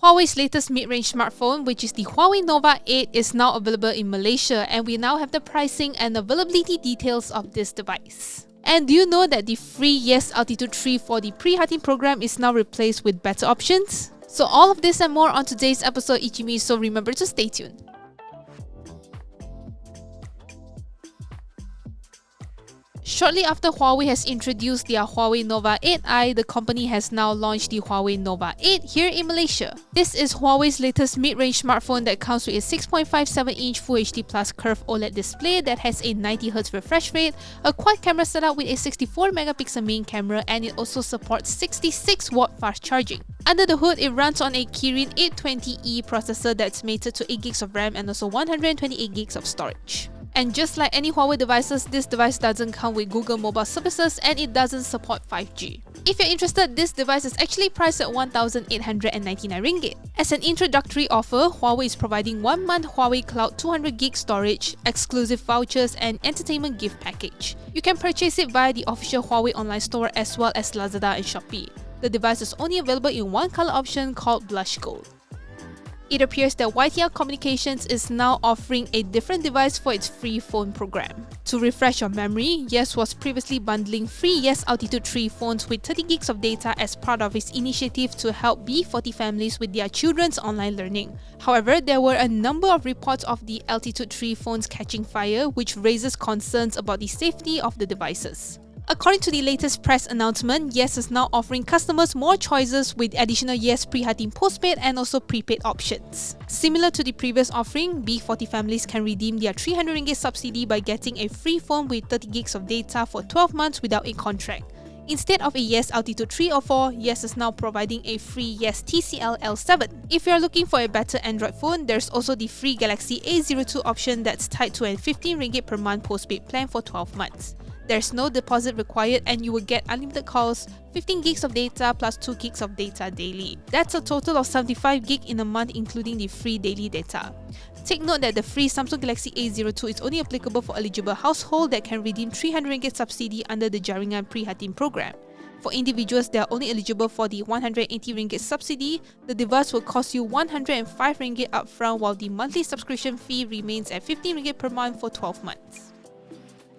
Huawei's latest mid-range smartphone, which is the Huawei Nova 8, is now available in Malaysia, and we now have the pricing and availability details of this device. And do you know that the free Yes Altitude 3 for the Prihatin Programme is now replaced with better options? So all of this and more on today's episode ICYMI, so remember to stay tuned. Shortly after Huawei has introduced their Huawei Nova 8i, the company has now launched the Huawei Nova 8 here in Malaysia. This is Huawei's latest mid-range smartphone that comes with a 6.57-inch Full HD Plus curved OLED display that has a 90Hz refresh rate, a quad camera setup with a 64-megapixel main camera, and it also supports 66-watt fast charging. Under the hood, it runs on a Kirin 820E processor that's mated to 8GB of RAM and also 128GB of storage. And just like any Huawei devices, this device doesn't come with Google mobile services and it doesn't support 5G. If you're interested, this device is actually priced at 1,899 ringgit. As an introductory offer, Huawei is providing 1 month Huawei Cloud 200GB storage, exclusive vouchers, and entertainment gift package. You can purchase it via the official Huawei online store as well as Lazada and Shopee. The device is only available in one color option called Blush Gold. It appears that YTL Communications is now offering a different device for its free phone program. To refresh your memory, Yes was previously bundling free Yes Altitude 3 phones with 30GB of data as part of its initiative to help B40 families with their children's online learning. However, there were a number of reports of the Altitude 3 phones catching fire, which raises concerns about the safety of the devices. According to the latest press announcement, Yes is now offering customers more choices with additional Yes Prihatin postpaid and also prepaid options. Similar to the previous offering, B40 families can redeem their 300 ringgit subsidy by getting a free phone with 30GB of data for 12 months without a contract. Instead of a Yes Altitude 3 or 4, Yes is now providing a free Yes TCL L7. If you're looking for a better Android phone, there's also the free Galaxy A02 option that's tied to a 15 ringgit per month postpaid plan for 12 months. There's no deposit required and you will get unlimited calls, 15GB of data plus 2GB of data daily. That's a total of 75GB in a month including the free daily data. Take note that the free Samsung Galaxy A02 is only applicable for eligible household that can redeem 300 ringgit subsidy under the Jaringan Prihatin Programme. For individuals that are only eligible for the 180 ringgit subsidy, the device will cost you 105 ringgit upfront while the monthly subscription fee remains at 15 ringgit per month for 12 months.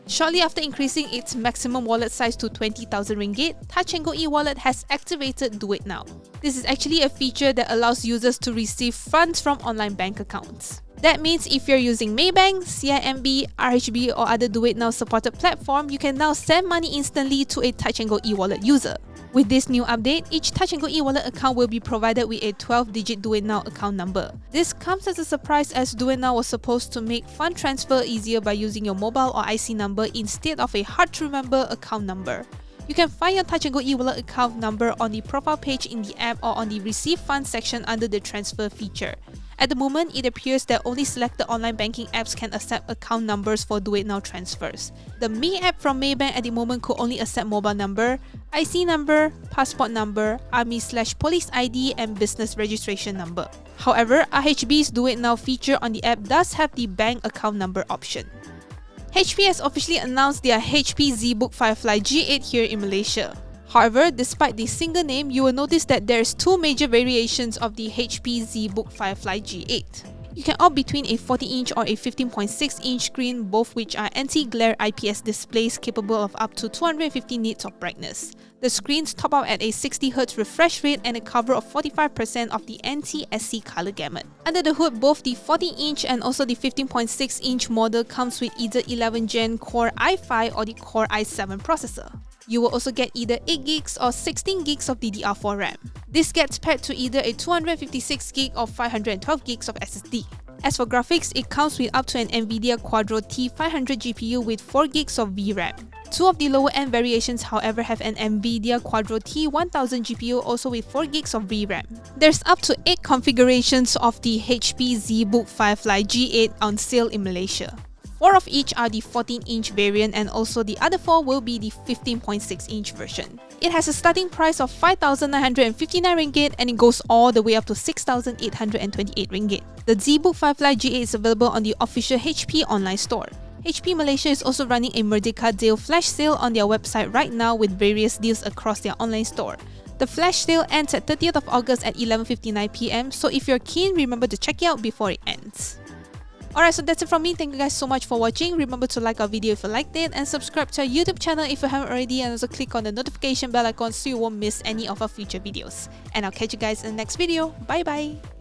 Shortly after increasing its maximum wallet size to 20,000 ringgit, Touch 'n Go eWallet has activated DuitNow. This is actually a feature that allows users to receive funds from online bank accounts. That means if you're using Maybank, CIMB, RHB or other DuitNow supported platform, you can now send money instantly to a Touch 'n Go eWallet user. With this new update, each Touch 'n Go eWallet account will be provided with a 12-digit DuitNow account number. This comes as a surprise as DuitNow was supposed to make fund transfer easier by using your mobile or IC number instead of a hard-to-remember account number. You can find your Touch 'n Go eWallet account number on the profile page in the app or on the Receive Funds section under the Transfer feature. At the moment, it appears that only selected online banking apps can accept account numbers for DuitNow transfers. The Me app from Maybank at the moment could only accept mobile number, IC number, passport number, army/police ID, and business registration number. However, RHB's DuitNow feature on the app does have the bank account number option. HP has officially announced their HP ZBook Firefly G8 here in Malaysia. However, despite the single name, you will notice that there's two major variations of the HP ZBook Firefly G8. You can opt between a 40-inch or a 15.6-inch screen, both which are anti-glare IPS displays capable of up to 250 nits of brightness. The screens top out at a 60Hz refresh rate and a cover of 45% of the anti-SC color gamut. Under the hood, both the 40-inch and also the 15.6-inch model comes with either 11th Gen Core i5 or the Core i7 processor. You will also get either 8GB or 16GB of DDR4 RAM. This gets paired to either a 256GB or 512GB of SSD. As for graphics, it comes with up to an NVIDIA Quadro T500 GPU with 4GB of VRAM. Two of the lower-end variations, however, have an NVIDIA Quadro T1000 GPU also with 4GB of VRAM. There's up to 8 configurations of the HP ZBook Firefly G8 on sale in Malaysia. 4 of each are the 14-inch variant and also the other 4 will be the 15.6-inch version. It has a starting price of 5,959 ringgit and it goes all the way up to 6,828 ringgit. The ZBook Firefly G8 is available on the official HP online store. HP Malaysia is also running a Merdeka Deal flash sale on their website right now with various deals across their online store. The flash sale ends at 30th of August at 11:59 PM, so if you're keen, remember to check it out before it ends. Alright, so that's it from me. Thank you guys so much for watching. Remember to like our video if you liked it, and subscribe to our YouTube channel if you haven't already, and also click on the notification bell icon so you won't miss any of our future videos. And I'll catch you guys in the next video. Bye bye!